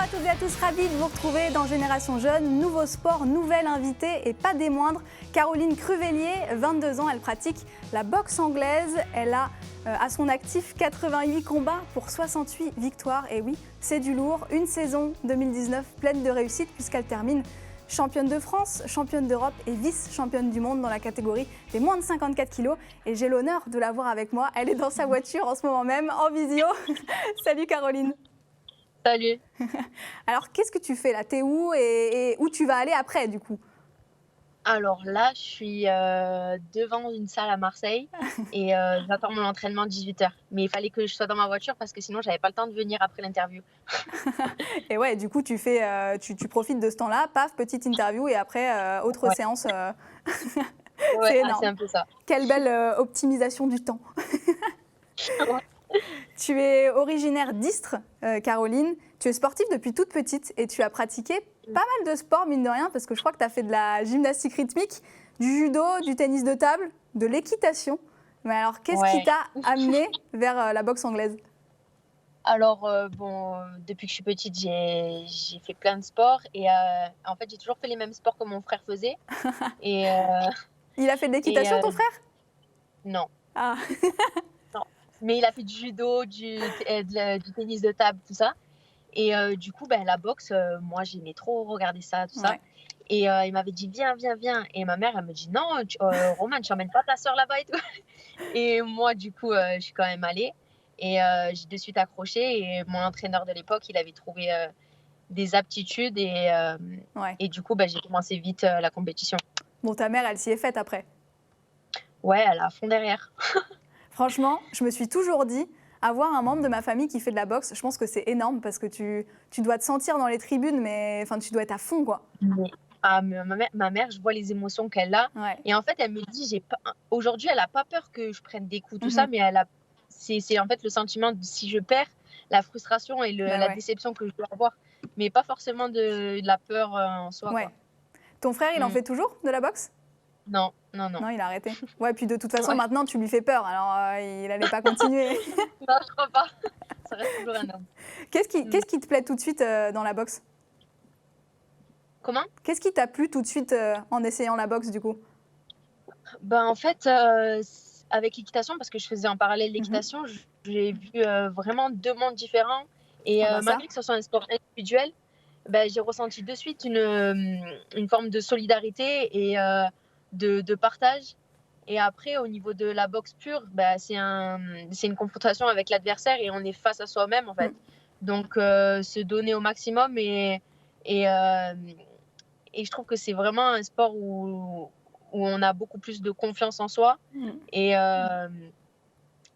à toutes et à tous, ravis de vous retrouver dans Génération Jeune. Nouveau sport, nouvelle invitée et pas des moindres. Caroline Cruvellier, 22 ans, elle pratique la boxe anglaise. Elle a à son actif 88 combats pour 68 victoires. Et oui, c'est du lourd. Une saison 2019 pleine de réussite puisqu'elle termine championne de France, championne d'Europe et vice-championne du monde dans la catégorie des moins de 54 kilos. Et j'ai l'honneur de la voir avec moi. Elle est dans sa voiture en ce moment même, en visio. Salut Caroline. Salut. Alors, qu'est-ce que tu fais là? T'es où et où tu vas aller après, du coup? Alors là, je suis devant une salle à Marseille et j'attends mon entraînement 18h. Mais il fallait que je sois dans ma voiture parce que sinon, j'avais pas le temps de venir après l'interview. Et ouais, du coup, tu profites de ce temps-là, paf, petite interview et après, autre Ouais, séance. ouais, C'est c'est énorme. un peu ça. Quelle belle optimisation du temps. Ouais. Tu es originaire d'Istres, Caroline. Tu es sportive depuis toute petite et tu as pratiqué pas mal de sports, mine de rien, parce que je crois que tu as fait de la gymnastique rythmique, du judo, du tennis de table, de l'équitation. Mais alors, qu'est-ce qui Ouais. t'a amené vers la boxe anglaise? Alors, depuis que je suis petite, j'ai fait plein de sports et en fait, j'ai toujours fait les mêmes sports que mon frère faisait. Et, Il a fait de et l'équitation, ton frère? non, Ah, non. Mais il a fait du judo, du tennis de table, tout ça. Et du coup, ben, la boxe, moi, j'aimais trop regarder ça, tout ça. ouais. Et il m'avait dit: «Viens, viens, viens» et ma mère, elle me dit: «Non, Roman, tu emmènes pas ta sœur là-bas et tout». Et moi, du coup, je suis quand même allée et j'ai de suite accroché et mon entraîneur de l'époque, il avait trouvé, des aptitudes Ouais. et du coup, bah, j'ai commencé vite, la compétition. Bon, ta mère, elle s'y est faite après. Ouais, elle est à fond derrière. Franchement, je me suis toujours dit, avoir un membre de ma famille qui fait de la boxe, je pense que c'est énorme parce que tu dois te sentir dans les tribunes, mais enfin, tu dois être à fond, quoi. Mais mais ma mère, je vois les émotions qu'elle a Ouais. et en fait, elle me dit: «J'ai pas» aujourd'hui, elle a pas peur que je prenne des coups, tout ça, Mhm. mais elle a c'est en fait le sentiment de si je perds, la frustration et Bah la ouais. déception que je dois avoir, mais pas forcément de la peur, en soi, Ouais. quoi. Ton frère, il en Mmh. fait toujours de la boxe? Non, non, non. Non, il a arrêté. Ouais, puis de toute façon, Ouais. maintenant, tu lui fais peur, alors il allait pas continuer. Non, je crois pas. Ça reste toujours un homme. Mmh. Qu'est-ce qui te plaît tout de suite dans la boxe? Comment? Qu'est-ce qui t'a plu tout de suite en essayant la boxe, du coup? Ben, en fait, avec l'équitation, parce que je faisais en parallèle Mhm. l'équitation, j'ai vu, vraiment 2 mondes différents et Ah bah ça. malgré que ce soit un sport individuel, bah, j'ai ressenti de suite une forme de solidarité et de partage et après au niveau de la boxe pure, bah, c'est une confrontation avec l'adversaire et on est face à soi-même, en fait. Mm. Donc se donner au maximum et hem et je trouve que c'est vraiment un sport où on a beaucoup plus de confiance en soi Mm.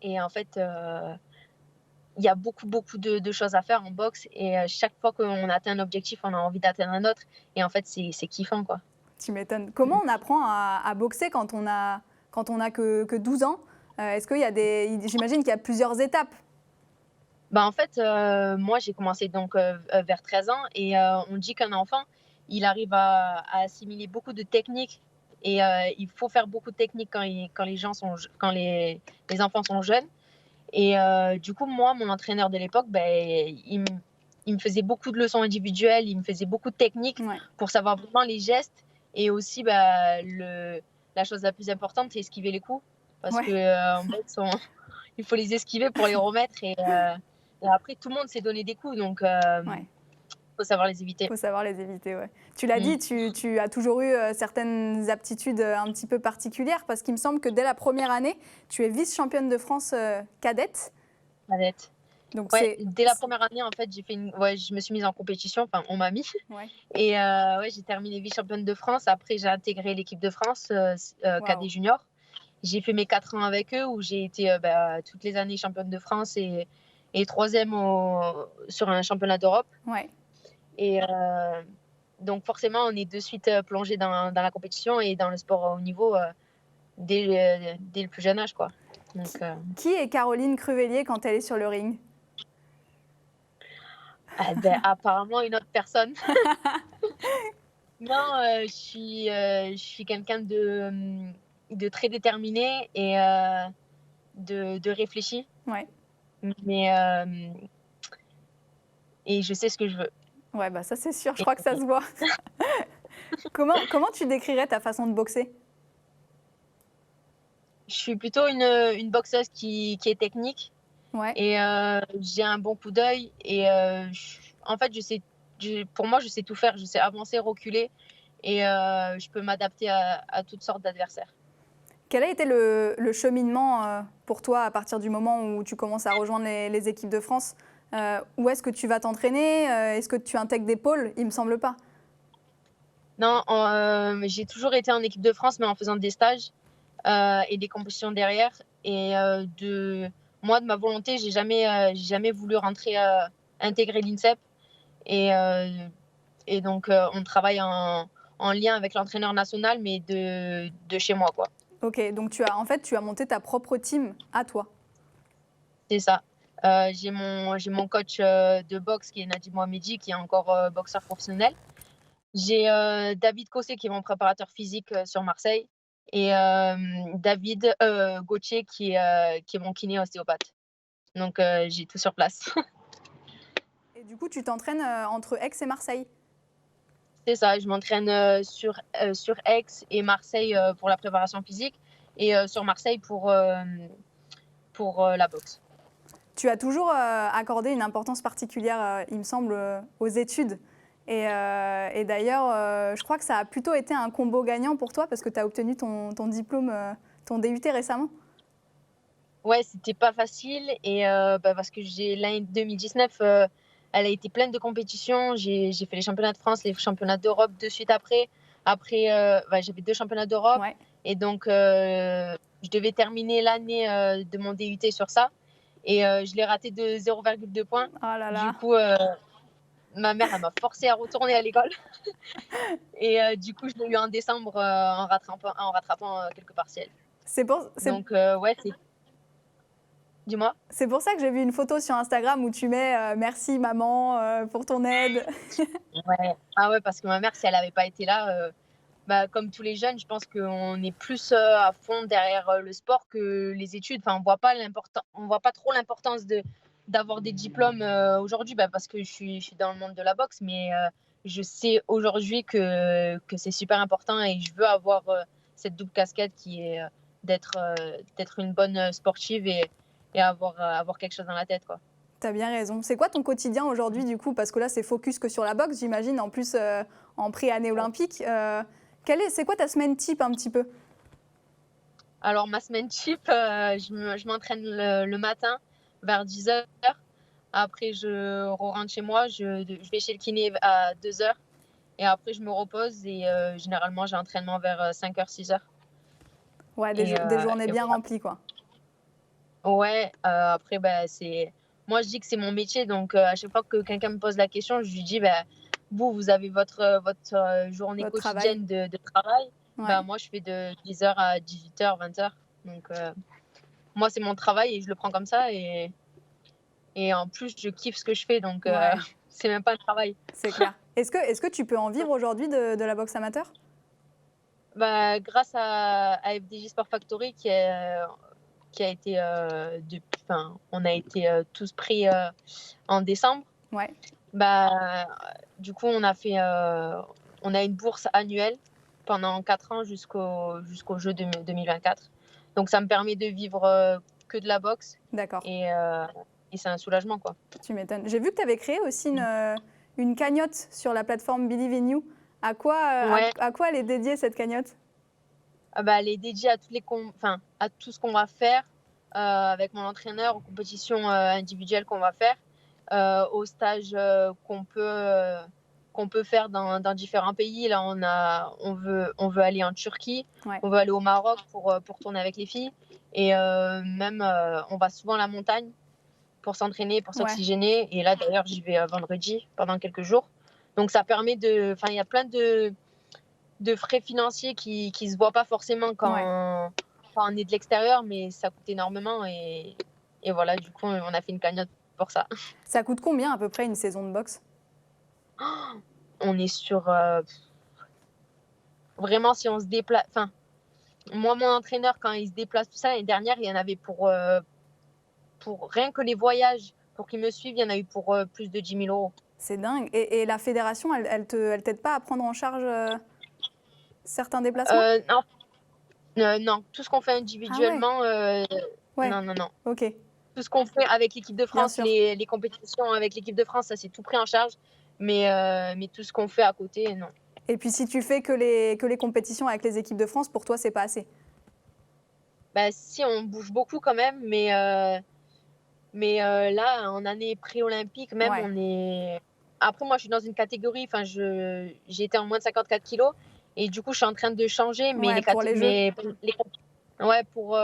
et en fait, il y a beaucoup, beaucoup de choses à faire en boxe et chaque fois qu'on atteint un objectif, on a envie d'atteindre un autre et en fait, c'est kiffant, quoi. Tu m'étonnes. Comment on apprend à boxer quand on a que 12 ans? Est-ce qu'il y a j'imagine qu'il y a plusieurs étapes. Bah, en fait, moi, j'ai commencé donc vers 13 ans et on dit qu'un enfant, il arrive à assimiler beaucoup de techniques et il faut faire beaucoup de techniques quand les gens sont j quand les enfants sont jeunes. Et du coup, moi, mon entraîneur de l'époque, ben, il me faisait beaucoup de leçons individuelles, il me faisait beaucoup de techniques Ouais. pour savoir vraiment les gestes et aussi, bah, la chose la plus importante, c'est esquiver les coups parce que, Ouais. en boxe, il faut les esquiver pour les remettre et après tout le monde s'est donné des coups donc Ouais. faut savoir les éviter. Faut savoir les éviter, ouais. Tu l'as Mmh. dit, tu as toujours eu certaines aptitudes un petit peu particulières parce qu'il me semble que dès la première année, tu es vice-championne de France cadette. Manette. Donc Ouais, dès la première année, en fait, ouais, je me suis mise en compétition, enfin, on m'a mis Ouais. et ouais, j'ai terminé vice-championne de France. Après, j'ai intégré l'équipe de France, cadet Waouh. junior. J'ai fait mes 4 ans avec eux où j'ai été, bah, toutes les années championne de France et 3e sur un championnat d'Europe Ouais. et donc forcément, on est de suite, plongé dans la compétition et dans le sport à haut niveau, dès le plus jeune âge, quoi. Donc Qui, qui est Caroline Cruvellier quand elle est sur le ring? ah beh, apparemment une autre personne. Non, je suis quelqu'un de très déterminé et de réfléchi, Ouais. mais et je sais ce que je veux. Ouais, bah ça c'est sûr, je Et crois que ça se voit. Comment tu décrirais ta façon de boxer? je suis plutôt une boxeuse qui est technique Ouais. et j'ai un bon coup d'œil et en fait, pour moi, je sais tout faire. Je sais avancer, reculer et je peux m'adapter à toutes sortes d'adversaires. Quel a été le cheminement pour toi à partir du moment où tu commences à rejoindre les équipes de France? Où est-ce que tu vas t'entraîner? Est-ce que tu intègres des pôles? Il me semble pas. Non, j'ai toujours été en équipe de France, mais en faisant des stages et des compétitions derrière. Et moi, de ma volonté, j'ai jamais voulu rentrer, intégrer l'INSEP. Et, euh, et donc, on travaille en lien avec l'entraîneur national, mais de chez moi, quoi. Ok, donc tu as monté ta propre team à toi. C'est ça. J'ai mon coach de boxe qui est Nadim Mohamedi, qui est encore boxeur professionnel. J'ai David Cossé qui est mon préparateur physique sur Marseille et David Gauthier qui est mon kiné ostéopathe. Donc j'ai tout sur place. Et du coup, tu t'entraînes entre Aix et Marseille. C'est ça, je m'entraîne sur Aix et Marseille pour la préparation physique et sur Marseille pour la boxe. Tu as toujours accordé une importance particulière, il me semble, aux études. Et d'ailleurs, je crois que ça a plutôt été un combo gagnant pour toi parce que tu as obtenu ton diplôme, ton DUT récemment. Ouais, c'était pas facile et parce que l'année 2019, elle a été pleine de compétitions. J'ai fait les championnats de France, les championnats d'Europe de suite après. Après, j'avais 2 championnats d'Europe Ouais. et donc je devais terminer l'année de mon DUT sur ça et je l'ai raté de 0,2 points. Oh là Du là. coup, ma mère, elle m'a forcée à retourner à l'école et du coup, je l'ai eu en décembre en rattrapant quelques partiels. C'est pour, c'est, Donc ouais, dis-moi. c'est pour ça que j'ai vu une photo sur Instagram où tu mets merci maman pour ton aide. Ouais. Ah ouais, parce que ma mère, si elle avait pas été là, comme tous les jeunes, je pense qu'on est plus à fond derrière le sport que les études. Enfin, on voit pas trop l'importance d'avoir des diplômes aujourd'hui, parce que je suis dans le monde de la boxe, mais je sais aujourd'hui que c'est super important et je veux avoir cette double casquette qui est d'être une bonne sportive et avoir quelque chose dans la tête, quoi. T'as bien raison. C'est quoi ton quotidien aujourd'hui du coup? Parce que là, c'est focus que sur la boxe, j'imagine, en plus en pré-année olympique. C'est quoi ta semaine type un petit peu? Alors, ma semaine type, je m'entraîne le matin vers 10h. Après, je rentre chez moi, je vais chez le kiné à 2h. Et après, je me repose et généralement, j'ai entraînement vers 5h, 6h. Ouais, Et, des journées et bien voilà. remplies, quoi. Ouais, après, moi, je dis que c'est mon métier. Donc, à chaque fois que quelqu'un me pose la question, je lui dis, vous avez votre journée Votre travail. quotidienne de travail. Ouais. Moi, je fais de 10h à 18h, 20h. Donc, moi, c'est mon travail et je le prends comme ça. Et en plus, je kiffe ce que je fais. Donc, Ouais, c'est même pas un travail. c'est clair. Est-ce que tu peux en vivre aujourd'hui de la boxe amateur? Grâce à FDJ Sport Factory qui a été on a été tous pris en décembre. Ouais. Du coup, on a une bourse annuelle pendant 4 ans jusqu'au jeu 2024. Donc, ça me permet de vivre que de la boxe D'accord, et c'est un soulagement, quoi. tu m'étonnes. J'ai vu que tu avais créé aussi une cagnotte sur la plateforme Believe in You. À quoi, Ouais, à quoi elle est dédiée cette cagnotte? elle est dédiée à à tout ce qu'on va faire avec mon entraîneur, aux compétitions individuelles qu'on va faire, aux stages qu'on peut faire dans différents pays. Là, on veut aller en Turquie, Ouais. on veut aller au Maroc pour tourner avec les filles. Et même, on va souvent à la montagne pour s'entraîner, pour Ouais. s'oxygéner. Et là, d'ailleurs, j'y vais vendredi pendant quelques jours. Donc, ça permet il y a plein de frais financiers qui se voient pas forcément Ouais. quand on est de l'extérieur, mais ça coûte énormément. Et voilà, du coup, on a fait une cagnotte pour ça. Ça coûte combien à peu près une saison de boxe? On est sur vraiment si on se déplace. Enfin, moi, mon entraîneur, quand il se déplace, tout ça, l'année dernière, il y en avait pour rien que les voyages, pour qu'ils me suivent, il y en a eu pour plus de 10 000 euros. C'est dingue. Et la fédération, elle t'aide pas à prendre en charge certains déplacements? Non, non, tout ce qu'on fait Ah ouais, individuellement, ouais, non, non, non. ok, Tout ce qu'on fait avec l'équipe de bien France, sûr. les compétitions avec l'équipe de France, ça c'est tout pris en charge. Mais tout ce qu'on fait à côté, non. Et puis si tu fais que les compétitions avec les équipes de France, pour toi, c'est pas assez. Bah, si, on bouge beaucoup quand même, mais là, en année pré-olympique, même, Ouais, on est. Après, moi, je suis dans une catégorie, enfin, j'ai été en moins de 54 kilos, et du coup, je suis en train de changer, mais ouais, pour les Jeux. ouais, pour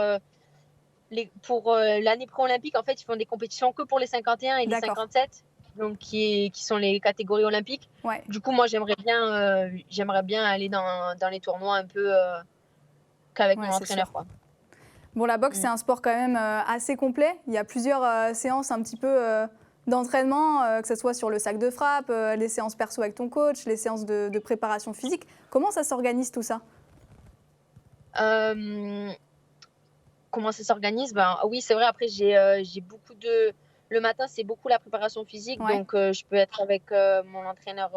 l'année pré-olympique, en fait, ils font des compétitions que pour les 51 et les D'accord, 57, donc qui sont les catégories olympiques. ouais, Du coup, moi, j'aimerais bien aller dans les tournois un peu qu'avec ouais, mon c'est sûr. entraîneur, quoi. Bon, la boxe, Mm. c'est un sport quand même assez complet. Il y a plusieurs séances un petit peu d'entraînement, que ce soit sur le sac de frappe, les séances perso avec ton coach, les séances de préparation physique. Comment ça s'organise tout ça? Euh, Comment ça s'organise? Ben, oui, c'est vrai. Après, j'ai beaucoup de. Le matin, c'est beaucoup la préparation physique. Ouais, Donc, je peux être avec mon entraîneur,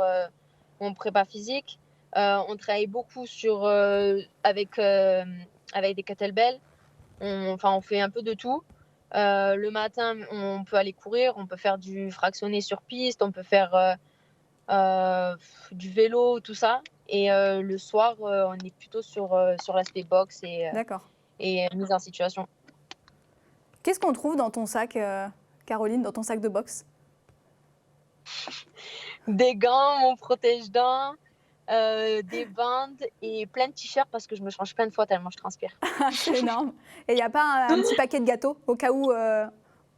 mon prépa physique. On travaille beaucoup avec des kettlebells. Enfin, on fait un peu de tout. Le matin, on peut aller courir, on peut faire du fractionné sur piste, on peut faire du vélo, tout ça. Et le soir, on est plutôt sur l'aspect boxe d'accord. et mise en situation. Qu'est-ce qu'on trouve dans ton sac, Caroline, dans ton sac de boxe? Des gants, mon protège-dents, des bandes et plein de t-shirts parce que je me change plein de fois tellement je transpire. C'est énorme. Et il n'y a pas un petit paquet de gâteaux au cas où une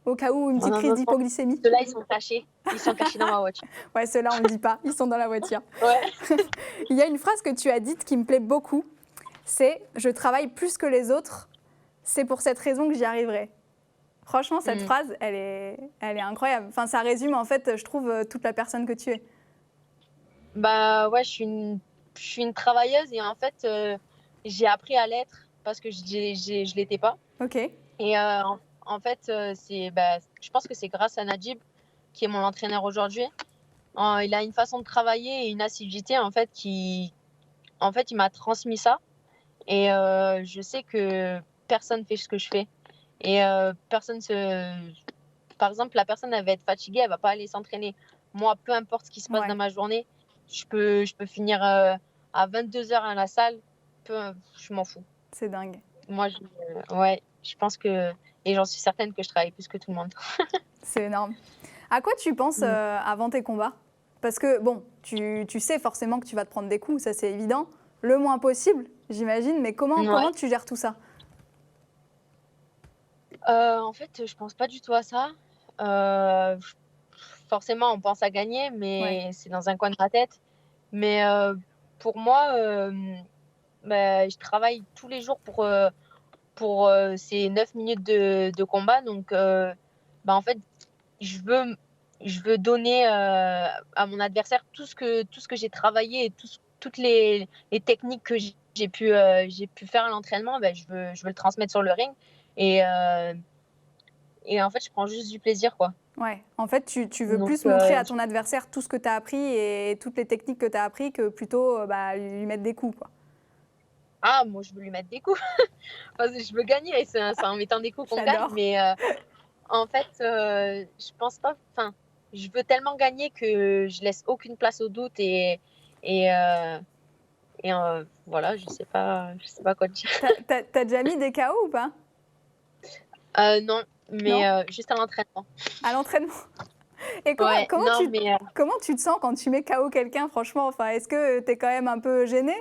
Non, petite non, crise non, non. d'hypoglycémie? Ceux-là, ils sont cachés. Ils sont cachés dans ma voiture. Ouais, ceux-là, on ne le dit pas, ils sont dans la voiture. Ouais. Il y a une phrase que tu as dite qui me plaît beaucoup, c'est « Je travaille plus que les autres, c'est pour cette raison que j'y arriverai ». Franchement, cette Mm. phrase, elle est incroyable. Enfin, ça résume en fait, je trouve, toute la personne que tu es. Bah ouais, je suis une travailleuse et en fait, j'ai appris à l'être parce que je l'étais pas. Ok, Et en fait, je pense que c'est grâce à Najib, qui est mon entraîneur aujourd'hui. Il a une façon de travailler et une assiduité en fait, il m'a transmis ça. Et je sais que personne fait ce que je fais. Et personne se. Par exemple, la personne, elle va être fatiguée, elle va pas aller s'entraîner. Moi, peu importe ce qui se passe ouais, dans ma journée, je peux finir à 22 heures à la salle. Je m'en fous. c'est dingue. Moi, ouais, je pense que. Et j'en suis certaine que je travaille plus que tout le monde. C'est énorme. À quoi tu penses Mm. avant tes combats? Parce que, bon, tu sais forcément que tu vas te prendre des coups, ça c'est évident. Le moins possible, j'imagine, mais comment Ouais. tu gères tout ça? En fait, je pense pas du tout à ça. Euh, Forcément, on pense à gagner, Ouais, mais c'est dans un coin de ma tête. Mais pour moi, je travaille tous les jours pour ces 9 minutes de combat. Donc, en fait, je veux, je veux donner à mon adversaire tout ce que j'ai travaillé et toutes les techniques que j'ai pu faire à l'entraînement. Je veux le transmettre sur le ring. Et, euh, et en fait, je prends juste du plaisir, quoi. ouais. En fait, tu veux Donc, plus montrer à ton adversaire tout ce que tu as appris et toutes les techniques que tu as appris que plutôt lui mettre des coups, quoi. moi, je veux lui mettre des coups. Parce que je veux gagner et c'est en mettant des coups qu'on gagne. J'adore. Mais en fait, je pense pas. Enfin, je veux tellement gagner que je laisse aucune place au doute et, euh, voilà, je sais pas quoi dire. T'as déjà mis des KO ou pas? Non, mais Non? juste à l'entraînement. À l'entraînement? Et comment, Ouais, comment non, tu, mais comment tu te sens quand tu mets KO quelqu'un, franchement? Enfin, est-ce que tu es quand même un peu gênée?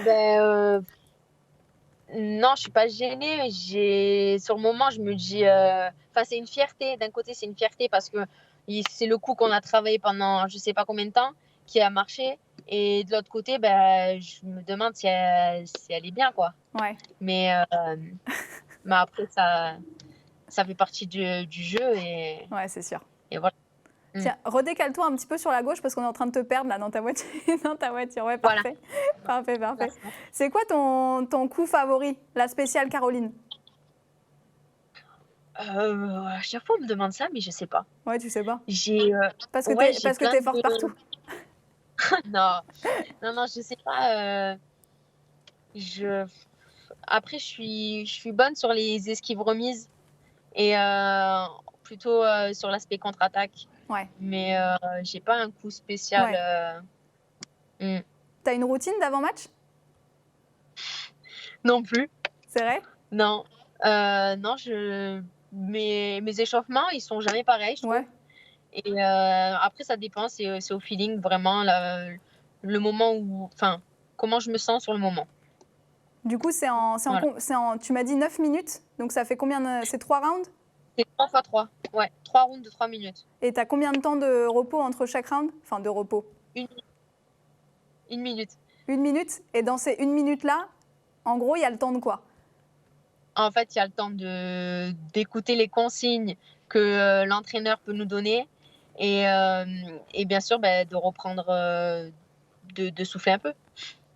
ben, non, je suis pas gênée. Sur le moment, je me dis, enfin, c'est une fierté. D'un côté, c'est une fierté parce que c'est le coup qu'on a travaillé pendant je sais pas combien de temps qui a marché. Et de l'autre côté, ben, je me demande si elle est bien, quoi. Ouais, Mais, mais après, ça fait partie du jeu ouais, c'est sûr. et voilà. Mm. Tiens, redécale-toi un petit peu sur la gauche parce qu'on est en train de te perdre là dans ta voiture. Dans ta voiture. Ouais, Voilà. parfait. Parfait, parfait. Merci. C'est quoi ton coup favori, la spéciale Caroline? À chaque fois, on me demande ça, mais je sais pas. Ouais, tu sais pas. J'ai, Parce ouais, que j'ai tu plein es forte de partout. non, non, je sais pas, je après je suis bonne sur les esquives remises et plutôt, sur l'aspect contre-attaque. Ouais. Mais j'ai pas un coup spécial, Ouais. mmh. Tu as une routine d'avant-match? Non plus, C'est vrai? non. Non, mes échauffements, ils sont jamais pareils, je trouve. Ouais. Et après, ça dépend, c'est au feeling vraiment, le moment où, enfin, comment je me sens sur le moment. Du coup, Voilà. tu m'as dit 9 minutes, donc ça fait combien c'est 3 rounds? C'est 3 fois 3. Ouais, 3 rounds de 3 minutes. Et tu as combien de temps de repos entre chaque round? Enfin, de repos. Une, une minute. 1 minute. Et dans ces 1 minute-là, en gros, il y a le temps de quoi? En fait, il y a le temps d'écouter les consignes que l'entraîneur peut nous donner et bien sûr, de reprendre, de souffler un peu.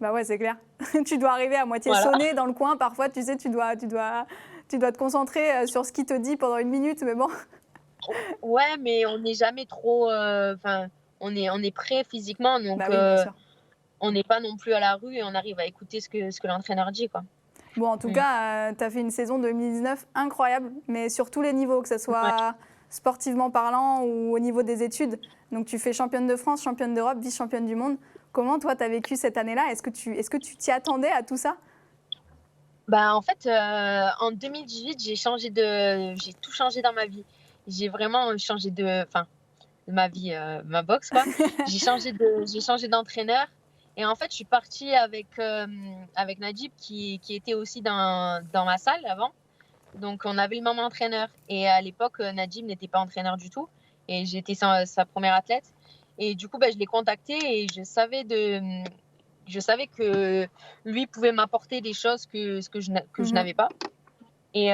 Bah ouais, c'est clair. Tu dois arriver à moitié Voilà. sonné dans le coin. Parfois, tu sais, tu dois te concentrer sur ce qu'il te dit pendant 1 minute, mais bon. Ouais, mais on n'est jamais trop. Enfin, on est prêt physiquement, donc Bah oui, bien sûr. on n'est pas non plus à la rue et on arrive à écouter ce que l'entraîneur dit, quoi. Bon, en tout cas, tu as fait une saison 2019 incroyable, mais sur tous les niveaux, que ce Ouais. soit sportivement parlant ou au niveau des études. Donc, tu fais championne de France, championne d'Europe, vice-championne du monde. Comment, toi, tu as vécu cette année-là? Est-ce que tu t'y attendais à tout ça? En fait, en 2018, j'ai tout changé dans ma vie. J'ai vraiment changé enfin, de ma vie, ma boxe, quoi. J'ai changé d'entraîneur et en fait, je suis partie avec Najib qui était aussi dans ma salle avant. Donc, on avait le même entraîneur et à l'époque, Najib n'était pas entraîneur du tout et j'étais sa première athlète et du coup, je l'ai contacté et je savais que lui pouvait m'apporter des choses que je n'avais pas et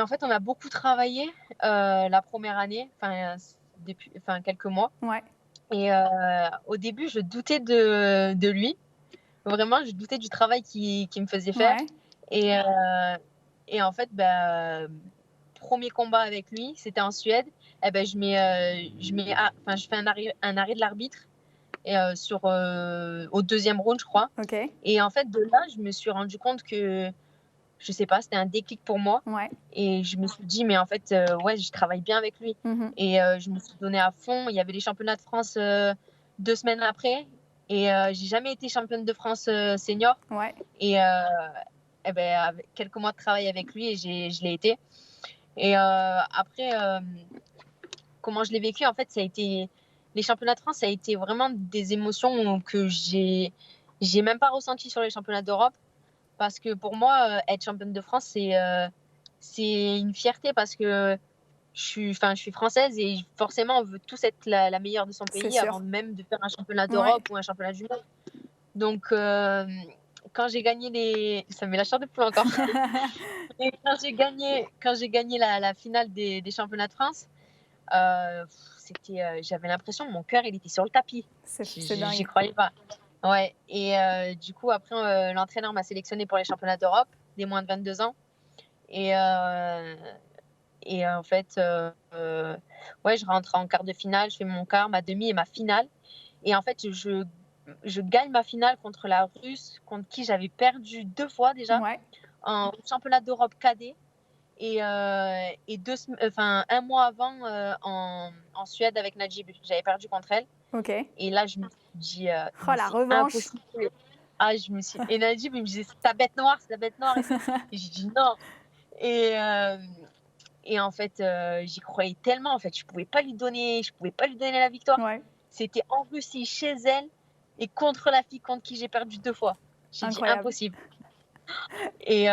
en fait, on a beaucoup travaillé, la première année, enfin quelques mois. Ouais. Et au début, je doutais de lui. Vraiment, je doutais du travail qu'il me faisait faire. Ouais. Et en fait, premier combat avec lui, c'était en Suède. Et je fais un arrêt de l'arbitre et au deuxième round, je crois. Ok. Et en fait, de là, je me suis rendu compte que, je sais pas, c'était un déclic pour moi. Ouais. Et je me suis dit, mais en fait, ouais, je travaille bien avec lui. Mhm. Et je me suis donnée à fond. Il y avait les championnats de France 2 semaines après. Et j'ai jamais été championne de France senior. Ouais. Et avec quelques mois de travail avec lui, et je l'ai été. Et après, comment je l'ai vécu, en fait, les championnats de France, ça a été vraiment des émotions que j'ai même pas ressenties sur les championnats d'Europe. Parce que pour moi, être championne de France, c'est une fierté parce que je suis française et forcément, on veut tous être la meilleure de son C'est pays sûr. avant même de faire un championnat Ouais. d'Europe ou un championnat du monde. Donc, quand j'ai gagné ça me met la chair de poule encore. Et quand j'ai gagné la finale des championnats de France, j'avais l'impression que mon cœur, il était sur le tapis. C'est J'y dingue. croyais pas. Ouais. Et du coup, après, l'entraîneur m'a sélectionnée pour les championnats d'Europe des moins de 22 ans. Et en fait, ouais, je rentre en quart de finale, je fais mon quart, ma demi et ma finale. Et en fait, je gagne ma finale contre la Russe, contre qui j'avais perdu 2 fois déjà, Ouais. en championnat d'Europe cadet. Et un mois avant, en Suède avec Najib, j'avais perdu contre elle. Ok. Et là, je me suis dit, Oh, mais la c'est revanche. impossible. Ah, et Najib, il me disait, c'est ta bête noire, c'est ta bête noire. Et j'ai dit non. Et, en fait, j'y croyais tellement. En fait, je pouvais pas lui donner la victoire. Ouais. C'était en Russie, chez elle, et contre la fille contre qui j'ai perdu 2 fois. J'ai dit Incroyable. impossible. Et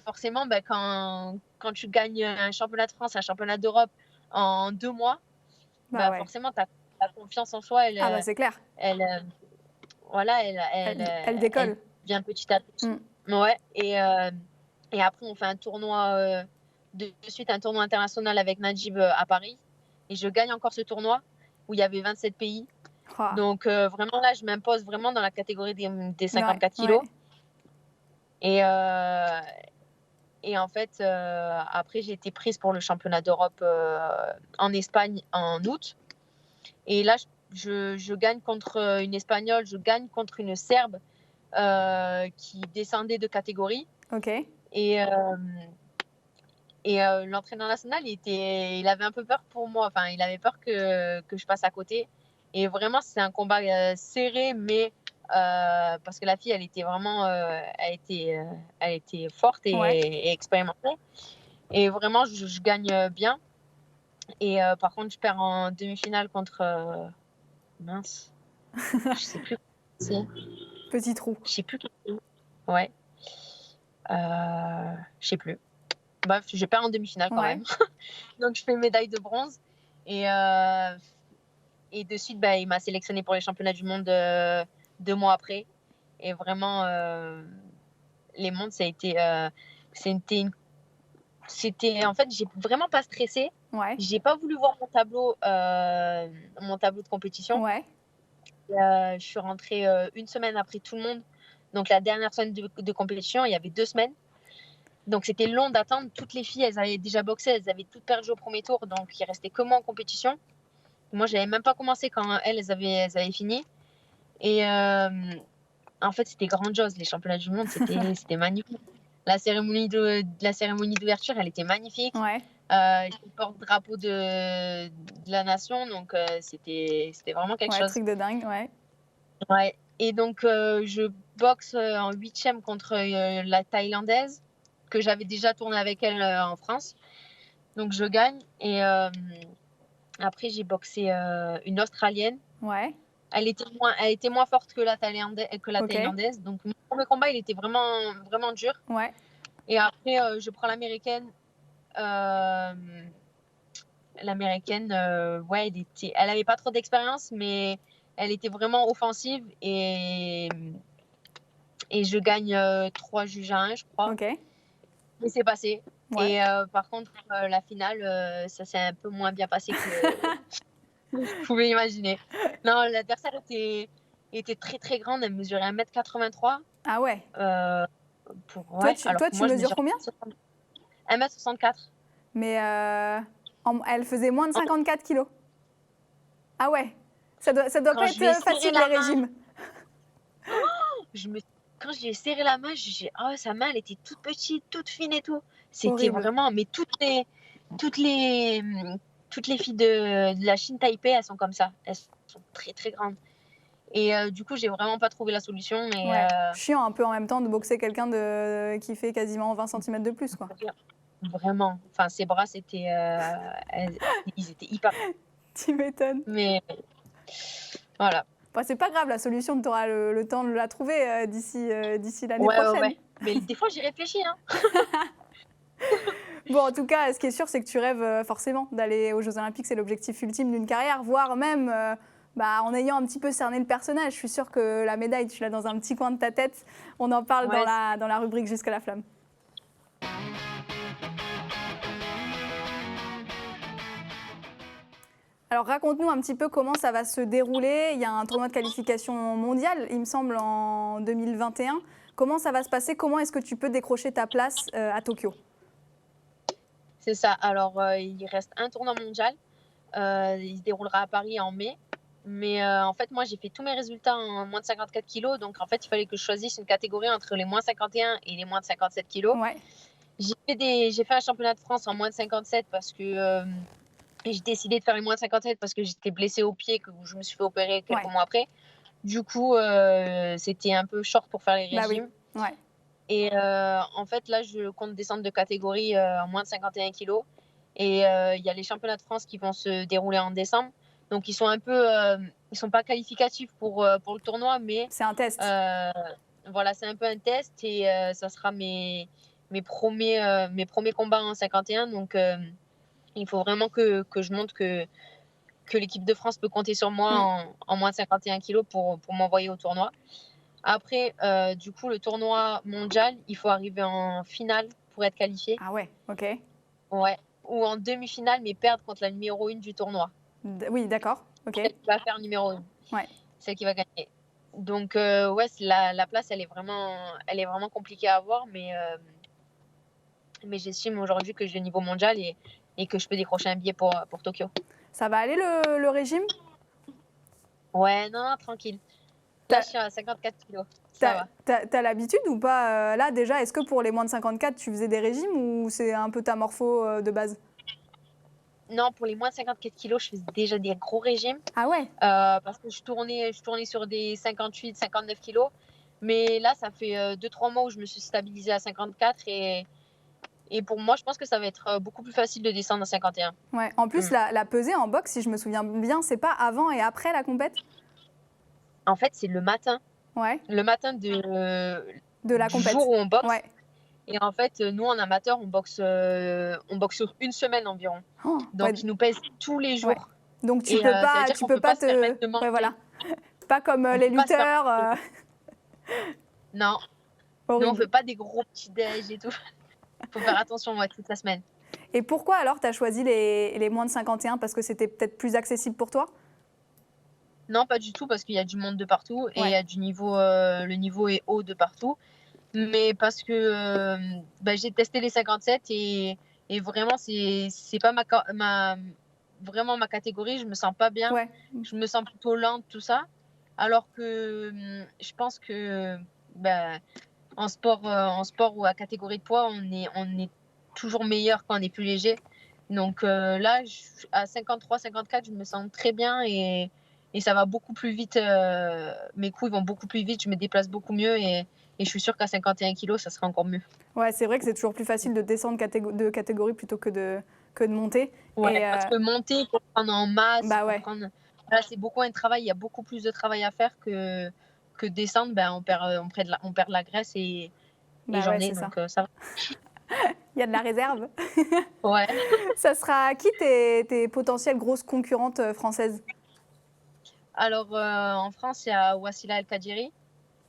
forcément, quand tu gagnes un championnat de France, un championnat d'Europe en 2 mois, Ouais. forcément, ta confiance en soi, C'est clair. voilà, Elle décolle. elle vient petit à petit. Ouais. Et après, on fait un tournoi de suite, un tournoi international avec Najib à Paris. Et je gagne encore ce tournoi où il y avait 27 pays. Oh. Donc, vraiment, là, je m'impose vraiment dans la catégorie des 54 kilos. Ouais. Et Et en fait, après, j'ai été prise pour le championnat d'Europe en Espagne en août. Et là, je gagne contre une Espagnole, je gagne contre une Serbe qui descendait de catégorie. Ok. Et l'entraîneur national, il avait un peu peur pour moi. Enfin, il avait peur que je passe à côté. Et vraiment, c'est un combat serré, mais parce que la fille, elle était vraiment, elle était forte et expérimentée. Et vraiment, je gagne bien. Et par contre, je perds en demi-finale contre mince, je sais plus. C'est. Petit trou. Je sais plus qui c'est. Ouais. Je sais plus. Bref, je perds en demi-finale quand même. Donc, je fais médaille de bronze. Et de suite, bah, il m'a sélectionné pour les championnats du monde 2 mois après. Et vraiment, les mondes, ça a été. C'était en fait, j'ai vraiment pas stressé. Ouais. J'ai pas voulu voir mon tableau de compétition. Ouais. Je suis rentrée 1 semaine après tout le monde. Donc, la dernière semaine de compétition, il y avait 2 semaines. Donc, c'était long d'attendre. Toutes les filles, elles avaient déjà boxé, elles avaient toutes perdu au premier tour. Donc, il restait que moi en compétition. Moi, j'avais même pas commencé quand elles avaient fini. Et en fait, c'était grandiose. Les championnats du monde, c'était magnifique. La cérémonie d'ouverture, elle était magnifique. Ouais. Le porte-drapeau de la nation. Donc, c'était vraiment quelque chose. Truc de dingue, ouais. Ouais. Et donc, je boxe en 8e contre la Thaïlandaise, que j'avais déjà tourné avec elle en France. Donc, je gagne. Et après, j'ai boxé une Australienne. Ouais. Elle était moins forte que la Thaïlandaise. Donc, mon premier combat, il était vraiment, vraiment dur. Ouais. Et après, je prends l'Américaine. L'Américaine, ouais, elle avait pas trop d'expérience, mais elle était vraiment offensive. Et je gagne 3 juges à 1, je crois. Ok. Mais c'est passé. Ouais. Et par contre, la finale, ça s'est un peu moins bien passé que je pouvais imaginer. Non, l'adversaire était très très grande. Elle mesurait 1m83. Ah ouais. Ouais, Toi, tu mesures combien? 1m64. Mais elle faisait moins de 54 kilos. Ah ouais. Ça doit Quand pas je lui ai être serré facile la les main, régimes. quand je lui ai serré la main, sa main, elle était toute petite, toute fine et tout. C'était Horrible. vraiment, mais toutes les filles de la Chine Taipei, elles sont comme ça. Elles sont très très grandes. Et du coup, j'ai vraiment pas trouvé la solution. Et, Ouais. Chiant un peu en même temps de boxer quelqu'un qui fait quasiment 20 cm de plus, quoi. Vraiment. Enfin, ses bras, ils étaient hyper. Tu m'étonnes. Mais voilà. Bon, c'est pas grave, la solution, tu auras le temps de la trouver d'ici l'année prochaine. Ouais. Mais des fois, j'y réfléchis. Hein. Bon, en tout cas, ce qui est sûr, c'est que tu rêves forcément d'aller aux Jeux Olympiques. C'est l'objectif ultime d'une carrière, voire même en ayant un petit peu cerné le personnage. Je suis sûre que la médaille, tu l'as dans un petit coin de ta tête. On en parle dans la rubrique Jusqu'à la flamme. Alors raconte-nous un petit peu comment ça va se dérouler. Il y a un tournoi de qualification mondial, il me semble, en 2021. Comment ça va se passer? Comment est-ce que tu peux décrocher ta place à Tokyo? C'est ça. Alors, il reste un tournoi mondial. Il se déroulera à Paris en mai. Mais en fait, moi, j'ai fait tous mes résultats en moins de 54 kilos. Donc, en fait, il fallait que je choisisse une catégorie entre les moins 51 et les moins de 57 kilos. Ouais. J'ai fait un championnat de France en moins de 57 parce que j'ai décidé de faire les moins de 57 parce que j'étais blessée au pied, que je me suis fait opérer quelques mois après. Du coup, c'était un peu short pour faire les régimes. Bah oui. Ouais. Et en fait, là, je compte descendre de catégorie en moins de 51 kilos. Et il y a les championnats de France qui vont se dérouler en décembre. Donc, ils sont un peu, ils sont pas qualificatifs pour le tournoi, mais c'est un test. Voilà, c'est un peu un test et ça sera mes premiers combats en 51. Donc, il faut vraiment que je montre que l'équipe de France peut compter sur moi en moins de 51 kilos pour m'envoyer au tournoi. Après, du coup, le tournoi mondial, il faut arriver en finale pour être qualifié. Ah ouais, ok. Ouais. Ou en demi-finale, mais perdre contre la numéro 1 du tournoi. Oui, d'accord. Ok. Celle qui va faire numéro 1. Ouais. Celle qui va gagner. Donc, ouais, la place, elle est vraiment compliquée à avoir, mais Mais j'estime aujourd'hui que j'ai le niveau mondial et que je peux décrocher un billet pour Tokyo. Ça va aller le régime? Ouais, non, non, tranquille. Là, T'as je suis à 54 kilos. Ça va. t'as l'habitude ou pas? Là, déjà, est-ce que pour les moins de 54, tu faisais des régimes ou c'est un peu ta morpho de base? Non, pour les moins de 54 kilos, je faisais déjà des gros régimes Ah ouais? parce que je tournais sur des 58, 59 kilos. Mais là, ça fait 2-3 mois où je me suis stabilisée à 54 et pour moi, je pense que ça va être beaucoup plus facile de descendre à 51. Ouais. En plus, Mm. la pesée en boxe, si je me souviens bien, c'est pas avant et après la compète? En fait, c'est le matin. Ouais. Le matin De la du jour compète. où on boxe. Ouais. Et en fait, nous, en amateur, on boxe sur une semaine environ. Oh, ouais. Donc, ils nous pèsent tous les Ouais. jours. Donc Et ça veut dire tu qu'on peux peut pas pas se permettre te. de Ouais, manger. voilà. Pas comme On les peut pas se lutteurs. permettre Non, nous, on Horrible. fait pas des gros petits déj et tout. Faut faire attention, ouais, toute la semaine. Et pourquoi alors tu as choisi les moins de 51? Parce que c'était peut-être plus accessible pour toi? Non, pas du tout, parce qu'il y a du monde de partout et il y Ouais. a du niveau, le niveau est haut de partout. Mais parce que j'ai testé les 57 et vraiment, c'est pas vraiment ma catégorie. Je me sens pas bien. Ouais. Je me sens plutôt lente, tout ça. Alors que je pense que bah, en sport ou à catégorie de poids, on est toujours meilleur quand on est plus léger. Donc là, à 53, 54, je me sens très bien et ça va beaucoup plus vite. Mes coups ils vont beaucoup plus vite, je me déplace beaucoup mieux et je suis sûre qu'à 51 kilos, ça sera encore mieux. Ouais, c'est vrai que c'est toujours plus facile de descendre de catégorie plutôt que de monter. Ouais, Et parce que monter, il faut prendre en masse, il bah faut ouais. prendre. Là, c'est beaucoup un travail, il y a beaucoup plus de travail à faire que descendre. On perd de la graisse et Bah j'en ouais, ai, c'est ça. donc ça va. Il y a de la réserve. Ouais. Ça sera qui tes potentielles grosses concurrentes françaises? Alors, en France, il y a Wassila El Kadiri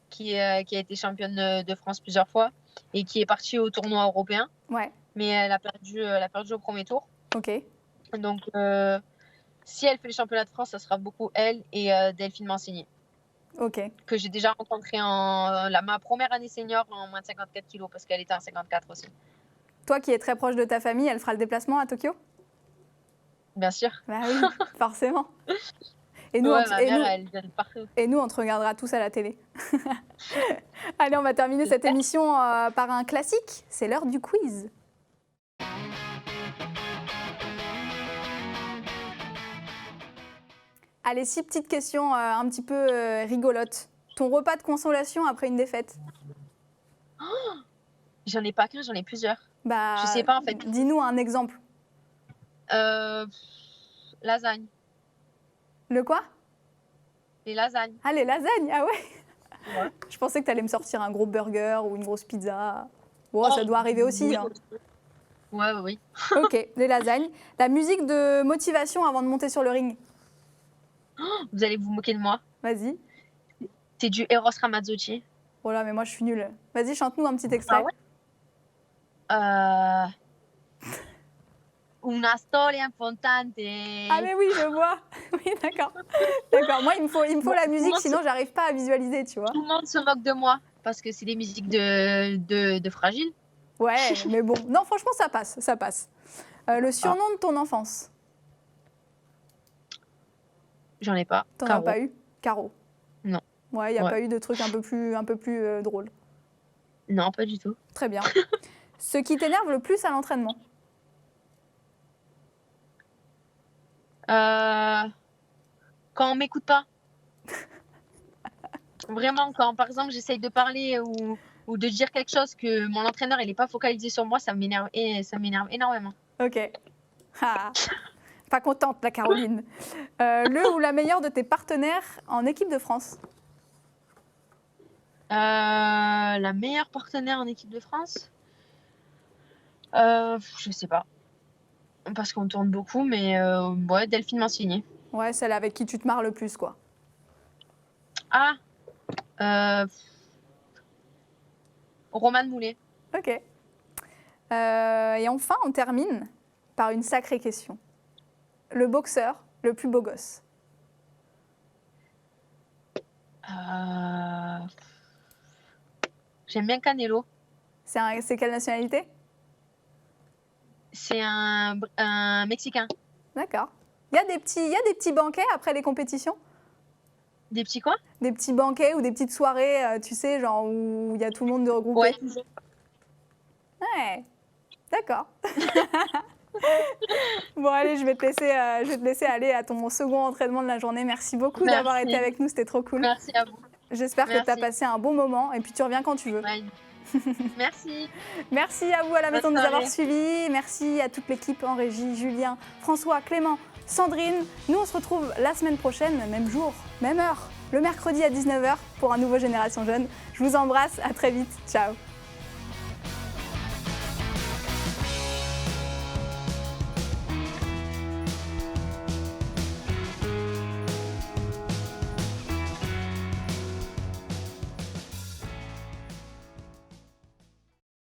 qui a été championne de France plusieurs fois et qui est partie au tournoi européen, Ouais, mais elle a perdu au premier tour. ok, Donc, si elle fait le championnat de France, ça sera beaucoup elle et Delphine Mancini, ok. que j'ai déjà rencontrée ma première année senior en moins de 54 kilos parce qu'elle était en 54 aussi. Toi qui es très proche de ta famille, elle fera le déplacement à Tokyo? Bien sûr. Bah oui, forcément. Et nous, Ouais, ma mère, elle vient de partout. on te regardera tous à la télé. Allez, on va terminer cette émission par un classique. C'est l'heure du quiz. Allez, 6 petites questions un petit peu rigolotes. Ton repas de consolation après une défaite? J'en ai pas qu'un, j'en ai plusieurs. Bah, Je sais pas en fait. dis-nous un exemple. Lasagne. Le quoi? Les lasagnes. Ah, les lasagnes, ah ouais. Ouais. Je pensais que tu allais me sortir un gros burger ou une grosse pizza. Bon, ça doit arriver aussi. Oui. Hein. Ouais. Ok, les lasagnes. La musique de motivation avant de monter sur le ring. Vous allez vous moquer de moi. Vas-y. C'est du Eros Ramazzotti. Oh là, mais moi je suis nulle. Vas-y, chante-nous un petit extrait. Ah ouais. Una storia importante. Ah mais oui, je vois. Oui, d'accord. D'accord. Moi, il me faut la musique, sinon j'arrive pas à visualiser, tu vois. Tout le monde se moque de moi parce que c'est des musiques de Fragile. Ouais, mais bon. Non, franchement, ça passe, ça passe. Le surnom de ton enfance? J'en ai pas. T'en as Caro. pas eu? Caro. Non. Ouais, il n'y a pas eu de trucs un peu plus drôles. Non, pas du tout. Très bien. Ce qui t'énerve le plus à l'entraînement? Quand on m'écoute pas. Vraiment, quand par exemple j'essaye de parler ou de dire quelque chose que mon entraîneur il est pas focalisé sur moi, ça m'énerve énormément. Ok. Ah, pas contente, la Caroline. Le ou la meilleure de tes partenaires en équipe de France? La meilleure partenaire en équipe de France, je sais pas. Parce qu'on tourne beaucoup, mais ouais, Delphine Mancini. Ouais, celle avec qui tu te marres le plus, quoi. Ah, Romane Moulet. Ok. Et enfin, on termine par une sacrée question. Le boxeur le plus beau gosse? J'aime bien Canelo. C'est quelle nationalité? C'est un Mexicain. D'accord. Il y a des petits banquets après les compétitions? Des petits quoi? Des petits banquets ou des petites soirées, tu sais, genre où il y a tout le monde de regroupé? Ouais, toujours. Ouais, d'accord. Bon, allez, je vais te laisser aller à ton second entraînement de la journée. Merci beaucoup d'avoir été avec nous, c'était trop cool. Merci à vous. J'espère que tu as passé un bon moment et puis tu reviens quand tu veux. Ouais. Merci. Merci à vous à la maison de nous soirée. avoir suivis. Merci à toute l'équipe en régie, Julien, François, Clément, Sandrine. Nous, on se retrouve la semaine prochaine, même jour, même heure, le mercredi à 19h pour un nouveau Génération Jeune. Je vous embrasse, à très vite. Ciao.